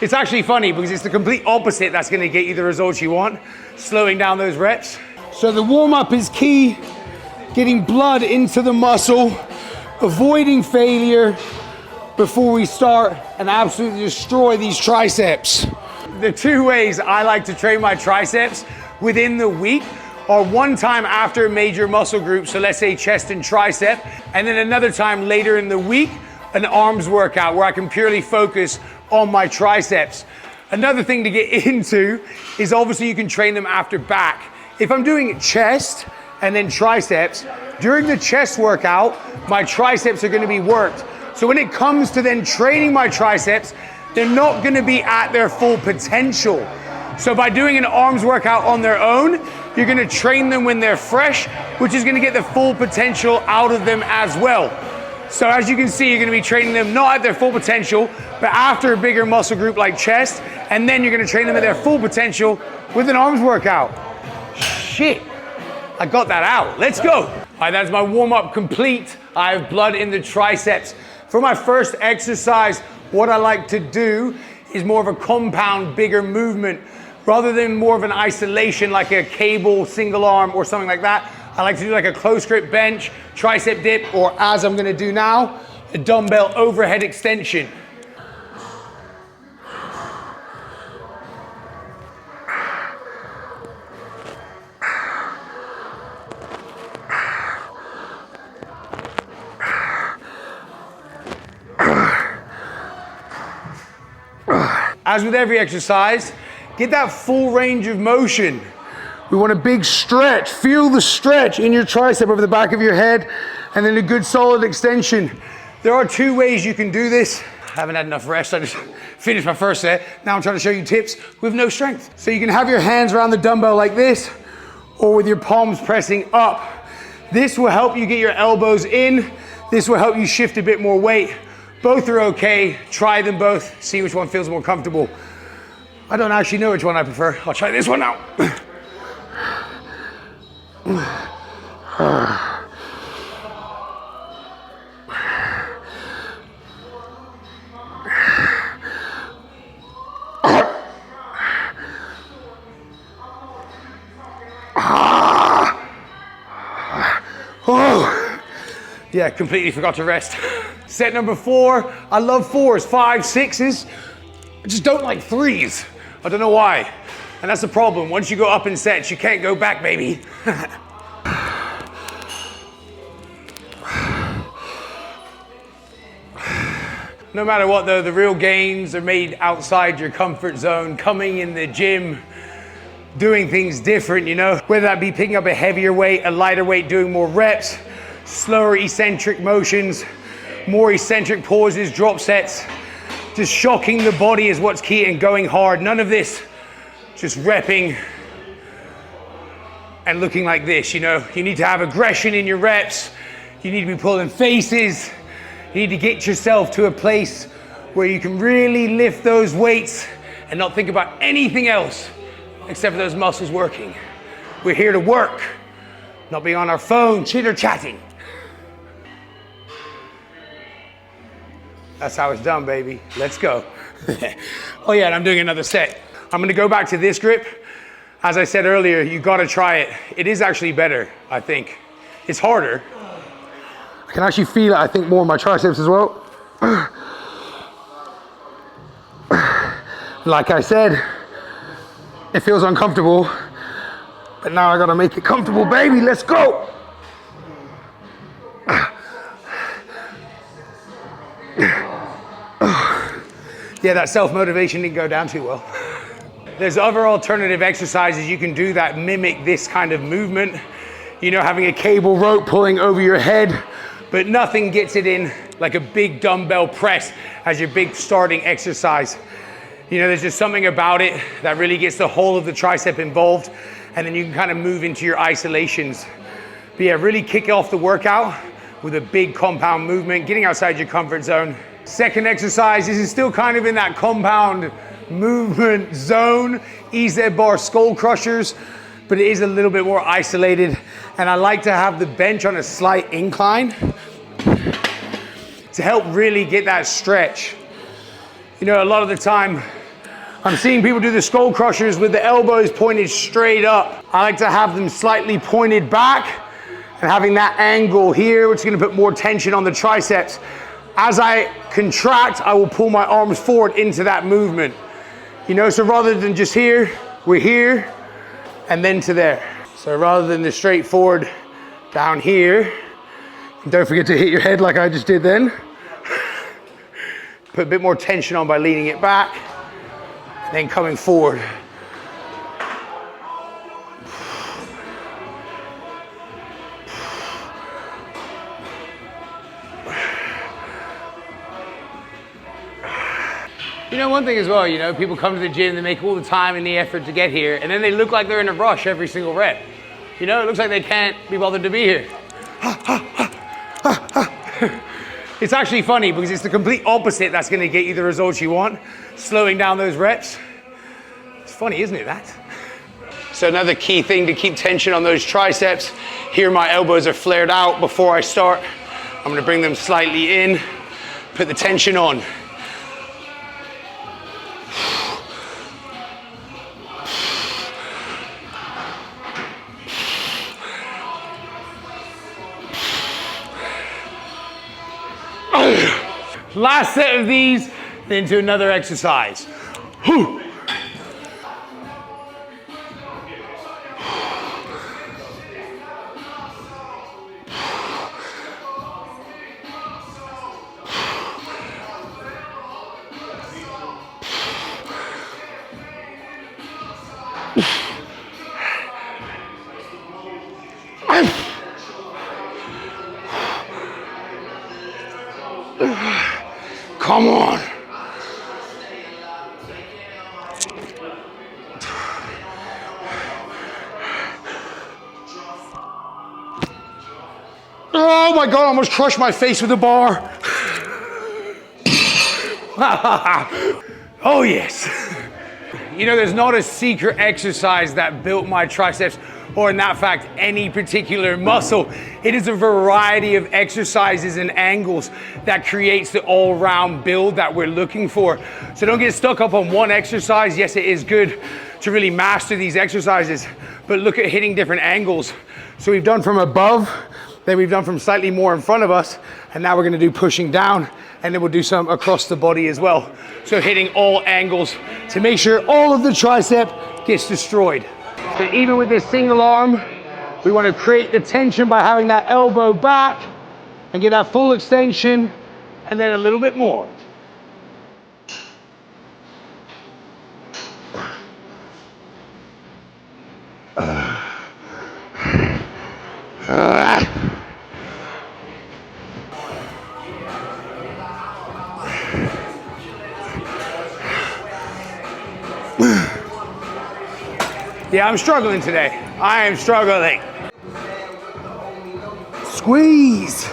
It's actually funny because it's the complete opposite that's going to get you the results you want, slowing down those reps. So the warm-up is key, getting blood into the muscle, avoiding failure before we start and absolutely destroy these triceps. The two ways I like to train my triceps within the week are one time after a major muscle group, so let's say chest and tricep, and then another time later in the week, an arms workout where I can purely focus on my triceps. Another thing to get into is obviously you can train them after back. If I'm doing chest and then triceps, during the chest workout, my triceps are gonna be worked. So when it comes to then training my triceps, they're not gonna be at their full potential. So by doing an arms workout on their own, you're gonna train them when they're fresh, which is gonna get the full potential out of them as well. So as you can see, you're gonna be training them not at their full potential, but after a bigger muscle group like chest, and then you're gonna train them at their full potential with an arms workout. Shit, I got that out. Let's go. All right, that's my warm-up complete. I have blood in the triceps. For my first exercise, what I like to do is more of a compound, bigger movement, rather than more of an isolation like a cable, single arm, or something like that. I like to do like a close grip bench, tricep dip, or as I'm gonna do now, a dumbbell overhead extension. As with every exercise, get that full range of motion. We want a big stretch. Feel the stretch in your tricep over the back of your head, and then a good solid extension. There are two ways you can do this. I haven't had enough rest. I just finished my first set. Now I'm trying to show you tips with no strength. So you can have your hands around the dumbbell like this, or with your palms pressing up. This will help you get your elbows in. This will help you shift a bit more weight. Both are okay. Try them both. See which one feels more comfortable. I don't actually know which one I prefer. I'll try this one now. Yeah, completely forgot to rest. Set number 4, I love 4s, 5s, 6s. I just don't like 3s. I don't know why. And that's the problem. Once you go up in sets, you can't go back, baby. No matter what though, the real gains are made outside your comfort zone, coming in the gym, doing things different, you know? Whether that be picking up a heavier weight, a lighter weight, doing more reps, slower eccentric motions, more eccentric pauses, drop sets. Just shocking the body is what's key and going hard. None of this just repping and looking like this, you know? You need to have aggression in your reps. You need to be pulling faces. You need to get yourself to a place where you can really lift those weights and not think about anything else except for those muscles working. We're here to work, not be on our phone chitter-chatting. That's how it's done, baby. Let's go. Oh yeah, and I'm doing another set. I'm gonna go back to this grip. As I said earlier, you gotta try it. It is actually better, I think. It's harder. I can actually feel it, I think, more in my triceps as well. Like I said, it feels uncomfortable, but now I gotta make it comfortable, baby. Let's go. Yeah, that self-motivation didn't go down too well. There's other alternative exercises you can do that mimic this kind of movement. You know, having a cable rope pulling over your head, but nothing gets it in like a big dumbbell press as your big starting exercise. You know, there's just something about it that really gets the whole of the tricep involved, and then you can kind of move into your isolations. But yeah, really kick off the workout with a big compound movement, getting outside your comfort zone. Second exercise, this is still kind of in that compound movement zone, EZ bar skull crushers, but it is a little bit more isolated. And I like to have the bench on a slight incline. to help really get that stretch. You know, a lot of the time, I'm seeing people do the skull crushers with the elbows pointed straight up. I like to have them slightly pointed back and having that angle here, which is gonna put more tension on the triceps. As I contract, I will pull my arms forward into that movement. You know, so rather than just here, we're here, and then to there. So rather than the straightforward down here, don't forget to hit your head like I just did then. Put a bit more tension on by leaning it back, and then coming forward. You know, one thing as well, you know, people come to the gym, they make all the time and the effort to get here, and then they look like they're in a rush every single rep. You know, it looks like they can't be bothered to be here. It's actually funny because it's the complete opposite that's gonna get you the results you want, slowing down those reps. It's funny, isn't it, that? So another key thing to keep tension on those triceps, here my elbows are flared out before I start. I'm gonna bring them slightly in, put the tension on. Last set of these, then to another exercise. Whew. Come on. Oh my God, I almost crushed my face with a bar. Oh yes. You know, there's not a secret exercise that built my triceps, or in that fact, any particular muscle. It is a variety of exercises and angles that creates the all-round build that we're looking for. So don't get stuck up on one exercise. Yes, it is good to really master these exercises, but look at hitting different angles. So we've done from above, then we've done from slightly more in front of us, and now we're gonna do pushing down, and then we'll do some across the body as well. So hitting all angles to make sure all of the tricep gets destroyed. So even with this single arm, we want to create the tension by having that elbow back and get that full extension, and then a little bit more. Yeah, I'm struggling today. I am struggling. Squeeze.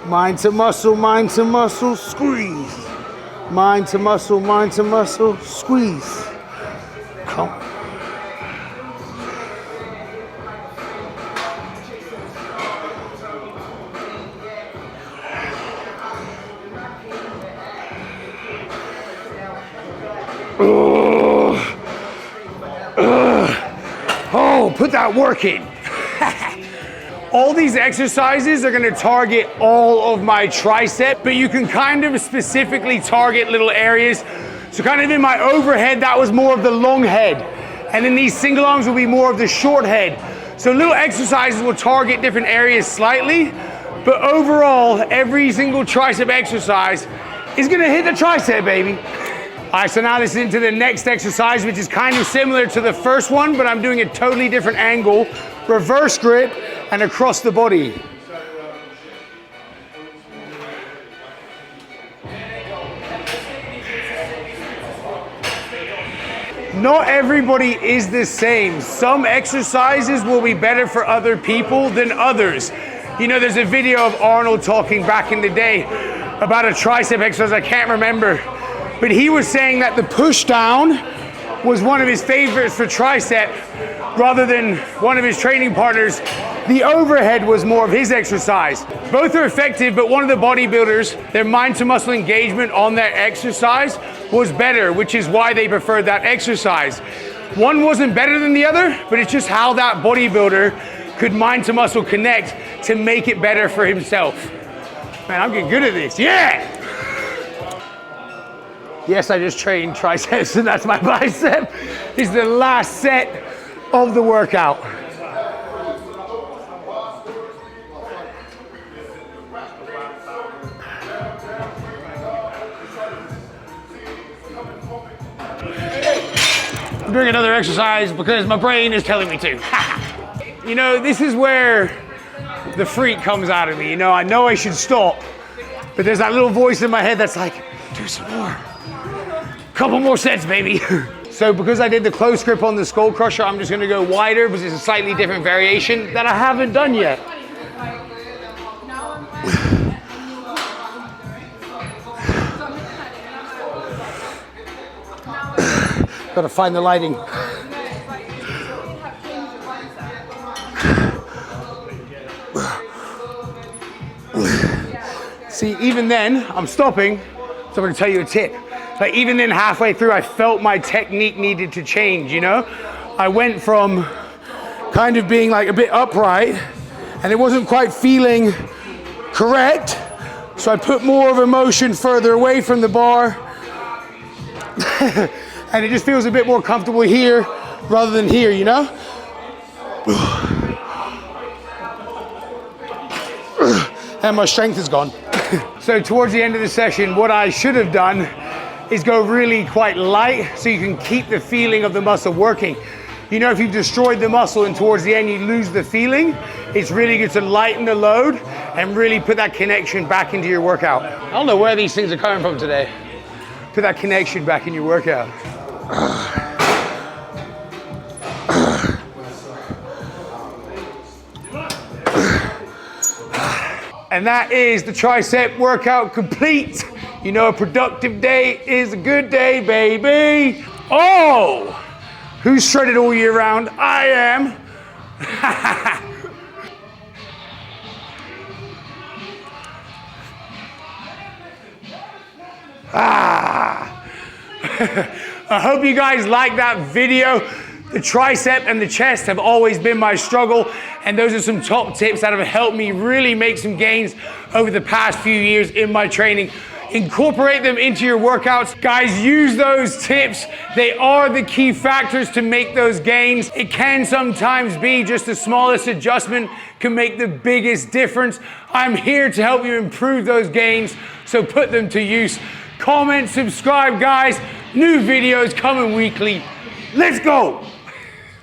Mind to muscle, squeeze. Mind to muscle, squeeze. Come on. Oh, put that work in. All these exercises are gonna target all of my tricep, but you can kind of specifically target little areas. So kind of in my overhead, that was more of the long head. And then these single arms will be more of the short head. So little exercises will target different areas slightly, but overall, every single tricep exercise is gonna hit the tricep, baby. All right, so now this is into the next exercise, which is kind of similar to the first one, but I'm doing a totally different angle, reverse grip, and across the body. Not everybody is the same. Some exercises will be better for other people than others. You know, there's a video of Arnold talking back in the day about a tricep exercise, I can't remember. But he was saying that the push down was one of his favorites for tricep, rather than one of his training partners The overhead was more of his exercise. Both are effective, but one of the bodybuilders, their mind to muscle engagement on their exercise was better, which is why they preferred that exercise. One wasn't better than the other, but it's just how that bodybuilder could mind to muscle connect to make it better for himself. Man, I'm getting good at this, yeah! Yes, I just trained triceps and that's my bicep. This is the last set of the workout. I'm doing another exercise because my brain is telling me to. You know, this is where the freak comes out of me. You know I should stop, but there's that little voice in my head that's like, do some more. Couple more sets, baby. So because I did the close grip on the skull crusher, I'm just gonna go wider because it's a slightly different variation that I haven't done yet. Gotta find the lighting. See, even then, I'm stopping, so I'm gonna tell you a tip. Like even then halfway through, I felt my technique needed to change, you know? I went from kind of being like a bit upright and it wasn't quite feeling correct. So I put more of a motion further away from the bar and it just feels a bit more comfortable here rather than here, you know? And my strength is gone. So towards the end of the session, what I should have done is go really quite light so you can keep the feeling of the muscle working. You know, if you've destroyed the muscle and towards the end you lose the feeling, it's really good to lighten the load and really put that connection back into your workout. I don't know where these things are coming from today. Put that connection back in your workout. And that is the tricep workout complete. You know, a productive day is a good day, baby. Oh, who's shredded all year round? I am. I hope you guys like that video. The tricep and the chest have always been my struggle, and those are some top tips that have helped me really make some gains over the past few years in my training. Incorporate them into your workouts. Guys, use those tips. They are the key factors to make those gains. It can sometimes be just the smallest adjustment can make the biggest difference. I'm here to help you improve those gains, so put them to use. Comment, subscribe, guys. New videos coming weekly. Let's go.